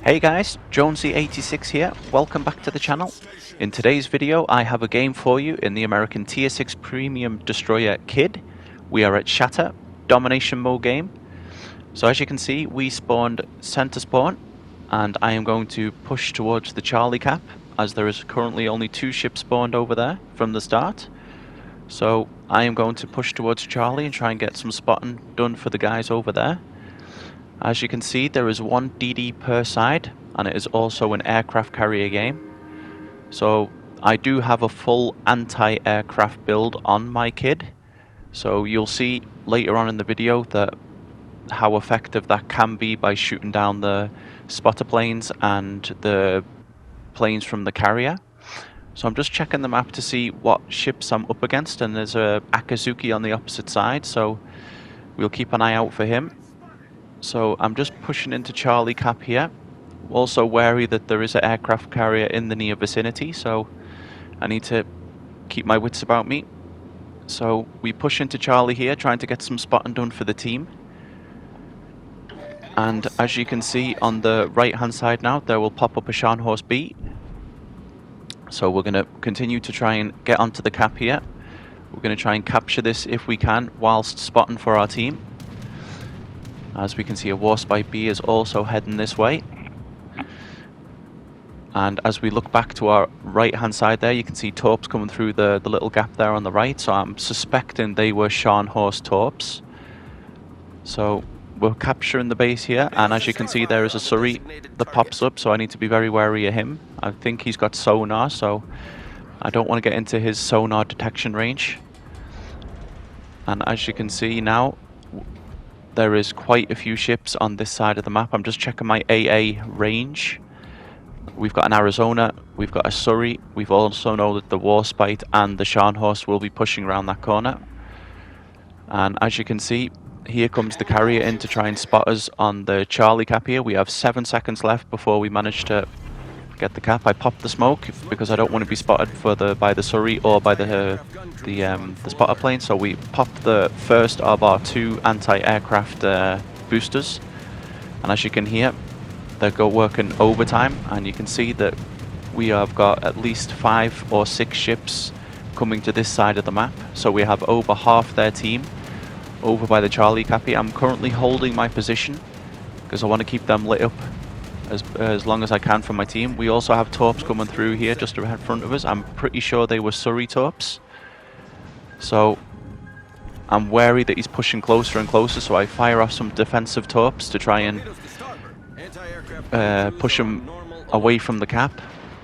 Hey guys, Jonesy86 here, welcome back to the channel. In today's video I have a game for you in the American Tier 6 Premium Destroyer KIDD. We are at Shatter, Domination Mode game. So as you can see we spawned center spawn and I am going to push towards the Charlie cap as there is currently only 2 ships spawned over there from the start. So I am going to push towards Charlie and try and get some spotting done for the guys over there. As you can see, there is 1 DD per side, and it is also an aircraft carrier game. So I do have a full anti-aircraft build on my KIDD. So you'll see later on in the video that how effective that can be by shooting down the spotter planes and the planes from the carrier. So I'm just checking the map to see what ships I'm up against, and there's a Akazuki on the opposite side, so we'll keep an eye out for him. So I'm just pushing into Charlie cap here, also wary that there is an aircraft carrier in the near vicinity, so I need to keep my wits about me. So we push into Charlie here, trying to get some spotting done for the team. And as you can see on the right hand side now, there will pop up a Scharnhorst B. So we're going to continue to try and get onto the cap here. We're going to try and capture this if we can whilst spotting for our team. As we can see, a Warspite B is also heading this way. And as we look back to our right hand side there, you can see torps coming through the little gap there on the right. So I'm suspecting they were Scharnhorst torps. So we're capturing the base here, and as you can see there is a Surrey that pops up, so I need to be very wary of him. I think he's got sonar, so I don't want to get into his sonar detection range. And as you can see now, there is quite a few ships on this side of the map. I'm just checking my AA range. We've got an Arizona, we've got a Surrey, we've also know that the Warspite and the Scharnhorst will be pushing around that corner. And as you can see, here comes the carrier in to try and spot us on the Charlie cap here. We have 7 seconds left before we manage to get the cap. I popped the smoke because I don't want to be spotted by the Surrey or by the spotter plane. So we popped the first of our 2 anti-aircraft boosters, and as you can hear, they're working overtime, and you can see that we have got at least 5 or 6 ships coming to this side of the map. So we have over half their team over by the Charlie cap here. I'm currently holding my position because I want to keep them lit up as long as I can for my team. We also have torps coming through here just ahead front of us. I'm pretty sure they were Surrey torps. So I'm wary that he's pushing closer and closer, so I fire off some defensive torps to try and push him away from the cap.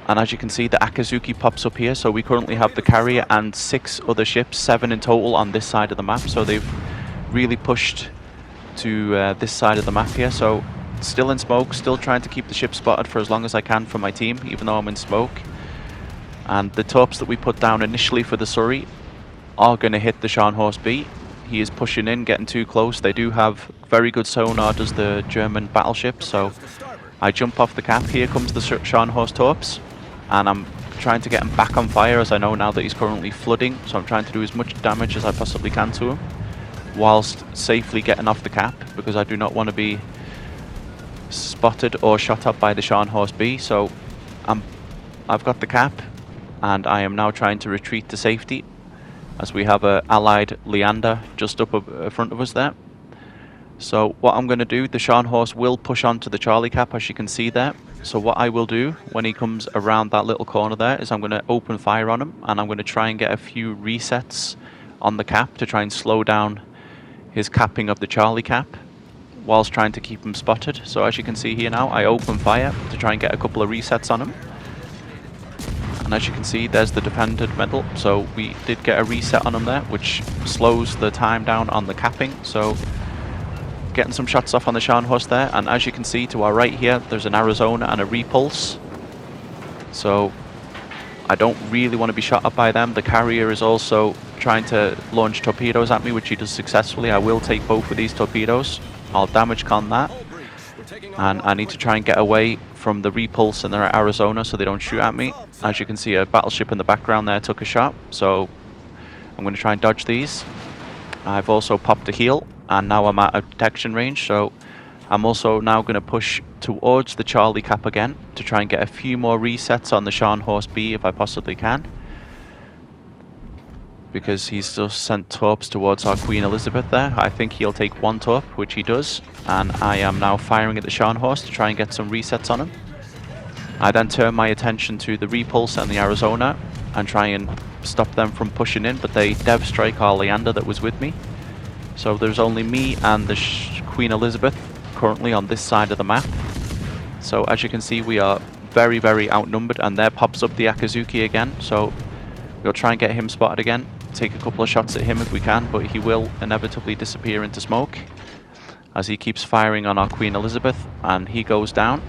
And as you can see, the Akazuki pops up here, so we currently have the carrier and 6 other ships, 7 in total on this side of the map. So they've really pushed to this side of the map here. So still in smoke, still trying to keep the ship spotted for as long as I can for my team, even though I'm in smoke. And the torps that we put down initially for the Surrey are going to hit the Scharnhorst B. He is pushing in, getting too close. They do have very good sonar, does the German battleship, so I jump off the cap. Here comes the Scharnhorst torps, and I'm trying to get him back on fire, as I know now that he's currently flooding, so I'm trying to do as much damage as I possibly can to him whilst safely getting off the cap, because I do not want to be spotted or shot up by the Scharnhorst B. So I've got the cap, and I am now trying to retreat to safety as we have a allied Leander just up in front of us there. So what I'm going to do, the Scharnhorst will push onto the Charlie cap, as you can see there. So what I will do when he comes around that little corner there is I'm going to open fire on him, and I'm going to try and get a few resets on the cap to try and slow down his capping of the Charlie cap whilst trying to keep him spotted. So as you can see here now, I open fire to try and get a couple of resets on him. And as you can see, there's the defended medal. So we did get a reset on him there, which slows the time down on the capping. So getting some shots off on the Scharnhorst there. And as you can see to our right here, there's an Arizona and a repulse. So I don't really want to be shot up by them. The carrier is also trying to launch torpedoes at me, which he does successfully. I will take both of these torpedoes. I'll damage con that. And I need to try and get away from the repulse and their Arizona so they don't shoot at me. As you can see, a battleship in the background there took a shot, so I'm going to try and dodge these. I've also popped a heal, and now I'm out of detection range, so I'm also now going to push towards the Charlie Cap again to try and get a few more resets on the Scharnhorst B if I possibly can, because he's just sent torps towards our Queen Elizabeth there. I think he'll take one torp, which he does, and I am now firing at the Scharnhorst to try and get some resets on him. I then turn my attention to the Repulse and the Arizona and try and stop them from pushing in, but they dev strike our Leander that was with me. So there's only me and the Queen Elizabeth currently on this side of the map. So as you can see, we are very, very outnumbered, and there pops up the Akazuki again. So we'll try and get him spotted again, take a couple of shots at him if we can, but he will inevitably disappear into smoke as he keeps firing on our Queen Elizabeth, and he goes down.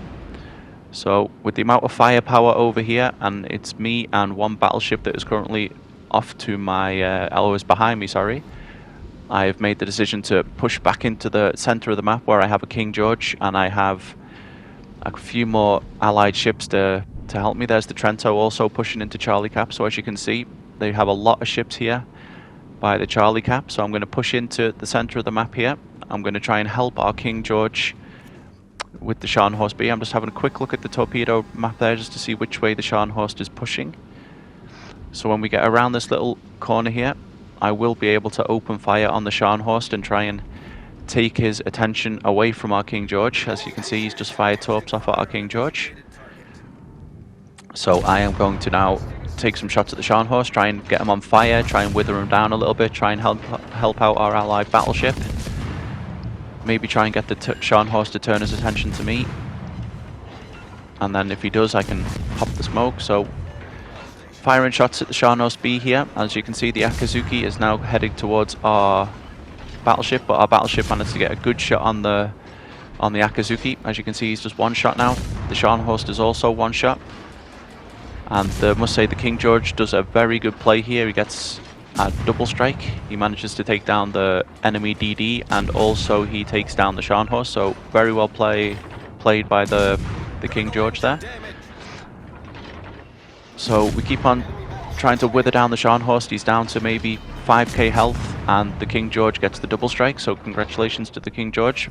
So with the amount of firepower over here, and it's me and one battleship that is currently off to my, is behind me, sorry, I've made the decision to push back into the center of the map where I have a King George, and I have a few more allied ships to help me. There's the Trento also pushing into Charlie Cap, so as you can see, they have a lot of ships here by the Charlie Cap, so I'm going to push into the center of the map here. I'm going to try and help our King George with the Scharnhorst B. I'm just having a quick look at the torpedo map there just to see which way the Scharnhorst is pushing. So when we get around this little corner here, I will be able to open fire on the Scharnhorst and try and take his attention away from our King George. As you can see, he's just fired torps off at our King George. So I am going to now take some shots at the Scharnhorst, try and get him on fire, try and wither him down a little bit, try and help out our allied battleship. Maybe try and get the Scharnhorst to turn his attention to me. And then if he does, I can pop the smoke. So firing shots at the Scharnhorst B here. As you can see, the Akazuki is now heading towards our battleship, but our battleship managed to get a good shot on the Akazuki. As you can see, he's just one shot now. The Scharnhorst is also one shot. And I must say, the King George does a very good play here. He gets a double strike. He manages to take down the enemy DD, and also he takes down the Scharnhorst. So very well played by the King George there. So we keep on trying to wither down the Scharnhorst. He's down to maybe 5k health, and the King George gets the double strike. So congratulations to the King George.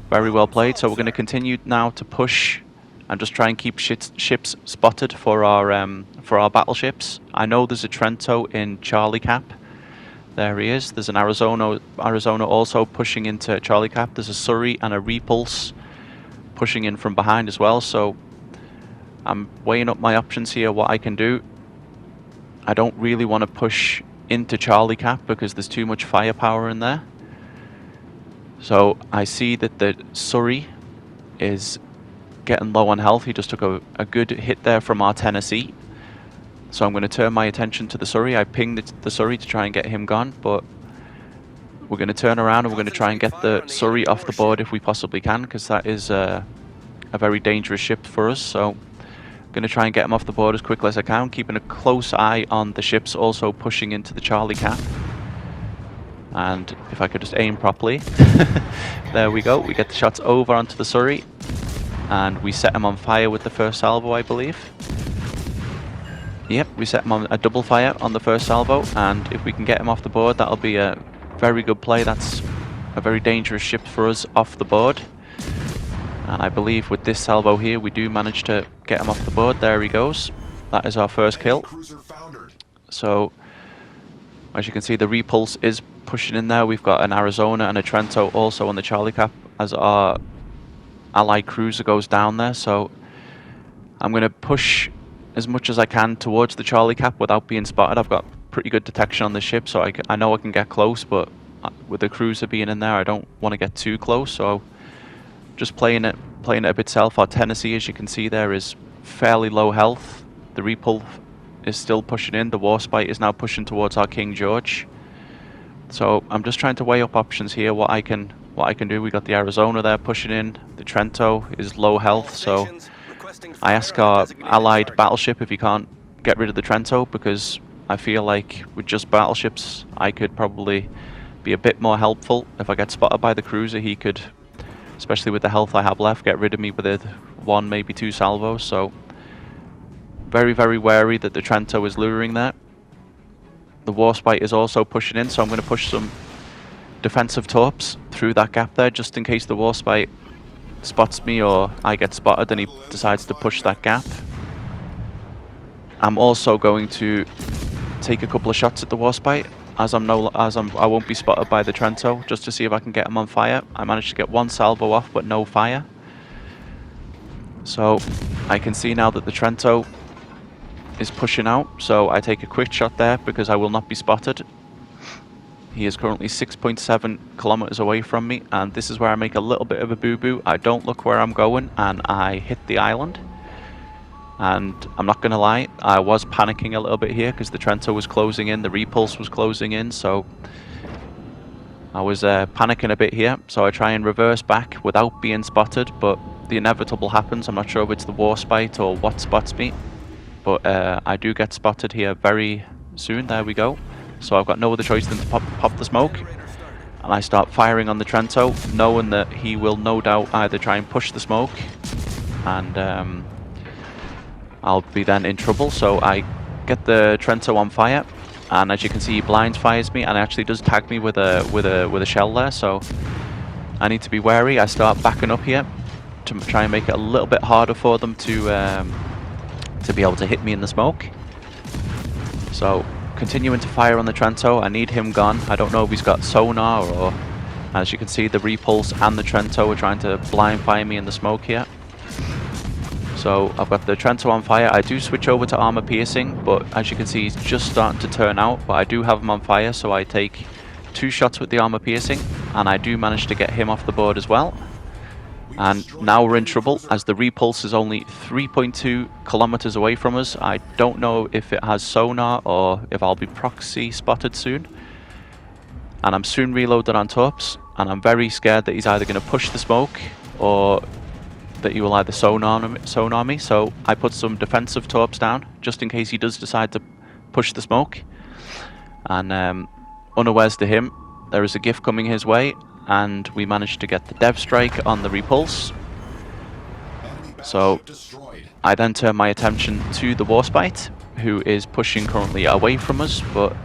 Very well played. So we're going to continue now to push and just try and keep ships spotted for our battleships. I know there's a Trento in Charlie Cap. There he is. There's an Arizona also pushing into Charlie Cap. There's a Surrey and a Repulse pushing in from behind as well. So I'm weighing up my options here, what I can do. I don't really want to push into Charlie Cap because there's too much firepower in there. So I see that the Surrey is getting low on health. He just took a good hit there from our Tennessee. So I'm going to turn my attention to the Surrey. I pinged the Surrey to try and get him gone, but we're going to turn around and we're going to try and get the Surrey off the board if we possibly can, because that is a very dangerous ship for us. So I'm going to try and get him off the board as quickly as I can, keeping a close eye on the ships also pushing into the Charlie Cap. And if I could just aim properly. There we go. We get the shots over onto the Surrey, and we set him on fire with the first salvo, I believe. Yep, we set him on a double fire on the first salvo, and if we can get him off the board, that'll be a very good play. That's a very dangerous ship for us off the board. And I believe with this salvo here, we do manage to get him off the board. There he goes. That is our first kill. So, as you can see, the Repulse is pushing in there. We've got an Arizona and a Trento also on the Charlie Cap as our allied cruiser goes down there. So I'm going to push as much as I can towards the Charlie Cap without being spotted. I've got pretty good detection on the ship, so I know I can get close, but with the cruiser being in there, I don't want to get too close. So just playing it a bit safe. Our Tennessee, as you can see there, is fairly low health. The Repulse is still pushing in. The Warspite is now pushing towards our King George. So I'm just trying to weigh up options here, what I can do. We got the Arizona there pushing in. The Trento is low health, so I ask our allied battleship if he can't get rid of the Trento, because I feel like with just battleships I could probably be a bit more helpful. If I get spotted by the cruiser, he could, especially with the health I have left, get rid of me with one, maybe two salvos. So very, very wary that the Trento is luring there. The Warspite is also pushing in, so I'm going to push some defensive torps through that gap there, just in case the Warspite spots me or I get spotted and he decides to push that gap. I'm also going to take a couple of shots at the Warspite as I won't be spotted by the Trento, just to see if I can get him on fire. I managed to get one salvo off, but no fire. So I can see now that the Trento is pushing out, so I take a quick shot there because I will not be spotted. He is currently 6.7 kilometers away from me, and this is where I make a little bit of a boo-boo. I don't look where I'm going, and I hit the island. And I'm not going to lie, I was panicking a little bit here because the Trento was closing in, the repulse was closing in, so I was panicking a bit here. So I try and reverse back without being spotted, but the inevitable happens. I'm not sure if it's the Warspite or what spots me, but I do get spotted here very soon. There we go. So I've got no other choice than to pop the smoke, and I start firing on the Trento, knowing that he will no doubt either try and push the smoke, and I'll be then in trouble. So I get the Trento on fire, and as you can see, he blind fires me, and actually does tag me with a shell there. So I need to be wary. I start backing up here to try and make it a little bit harder for them to be able to hit me in the smoke. So continuing to fire on the Trento. I need him gone. I don't know if he's got sonar, or as you can see, the repulse and the Trento are trying to blind fire me in the smoke here. So I've got the Trento on fire. I do switch over to armor piercing, but as you can see, he's just starting to turn out, but I do have him on fire, so I take 2 shots with the armor piercing, and I do manage to get him off the board as well. And now we're in trouble as the repulse is only 3.2 kilometers away from us. I don't know if it has sonar or if I'll be proxy spotted soon. And I'm soon reloaded on torps, and I'm very scared that he's either going to push the smoke or that he will either sonar me. So I put some defensive torps down just in case he does decide to push the smoke. And unawares to him, there is a gift coming his way, and we managed to get the dev strike on the repulse. So I then turn my attention to the Warspite, who is pushing currently away from us, but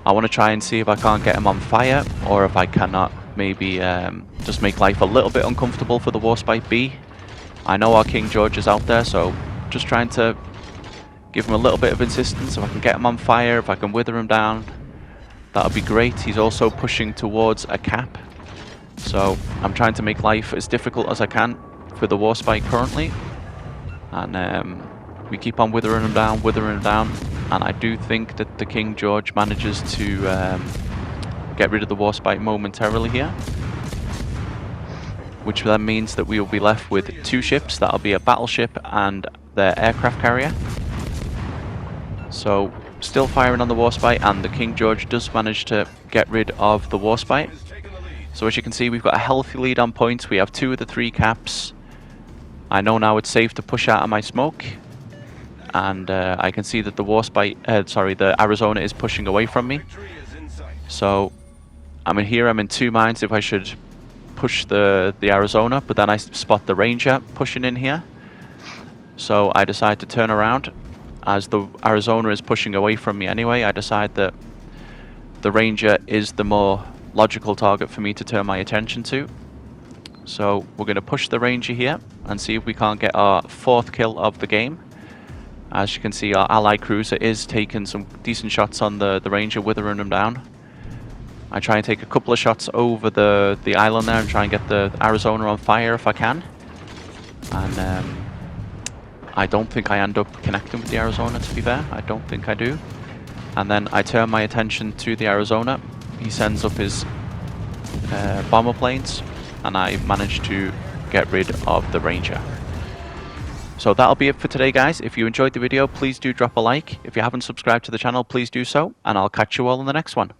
I want to try and see if I can't get him on fire, or if I cannot maybe just make life a little bit uncomfortable for the Warspite B. I know our King George is out there, so just trying to give him a little bit of insistence. If I can get him on fire, if I can wither him down, that would be great. He's also pushing towards a cap, so I'm trying to make life as difficult as I can for the Warspite currently. And we keep on withering him down, and I do think that the King George manages to get rid of the Warspite momentarily here, which then means that we will be left with 2 ships. That'll be a battleship and their aircraft carrier. So still firing on the Warspite, and the King George does manage to get rid of the Warspite. So as you can see, we've got a healthy lead on points. We have 2 of the 3 caps. I know now it's safe to push out of my smoke, and I can see that the the Arizona is pushing away from me. So I'm in 2 minds if I should push the Arizona, but then I spot the Ranger pushing in here. So I decide to turn around. As the Arizona is pushing away from me anyway, I decide that the Ranger is the more logical target for me to turn my attention to. So we're going to push the Ranger here and see if we can't get our 4th kill of the game. As you can see, our Allied cruiser is taking some decent shots on the Ranger, withering him down. I try and take a couple of shots over the island there and try and get the Arizona on fire if I can. And I don't think I end up connecting with the Arizona, to be fair. I don't think I do. And then I turn my attention to the Arizona. He sends up his bomber planes, and I manage to get rid of the Ranger. So that'll be it for today, guys. If you enjoyed the video, please do drop a like. If you haven't subscribed to the channel, please do so, and I'll catch you all in the next one.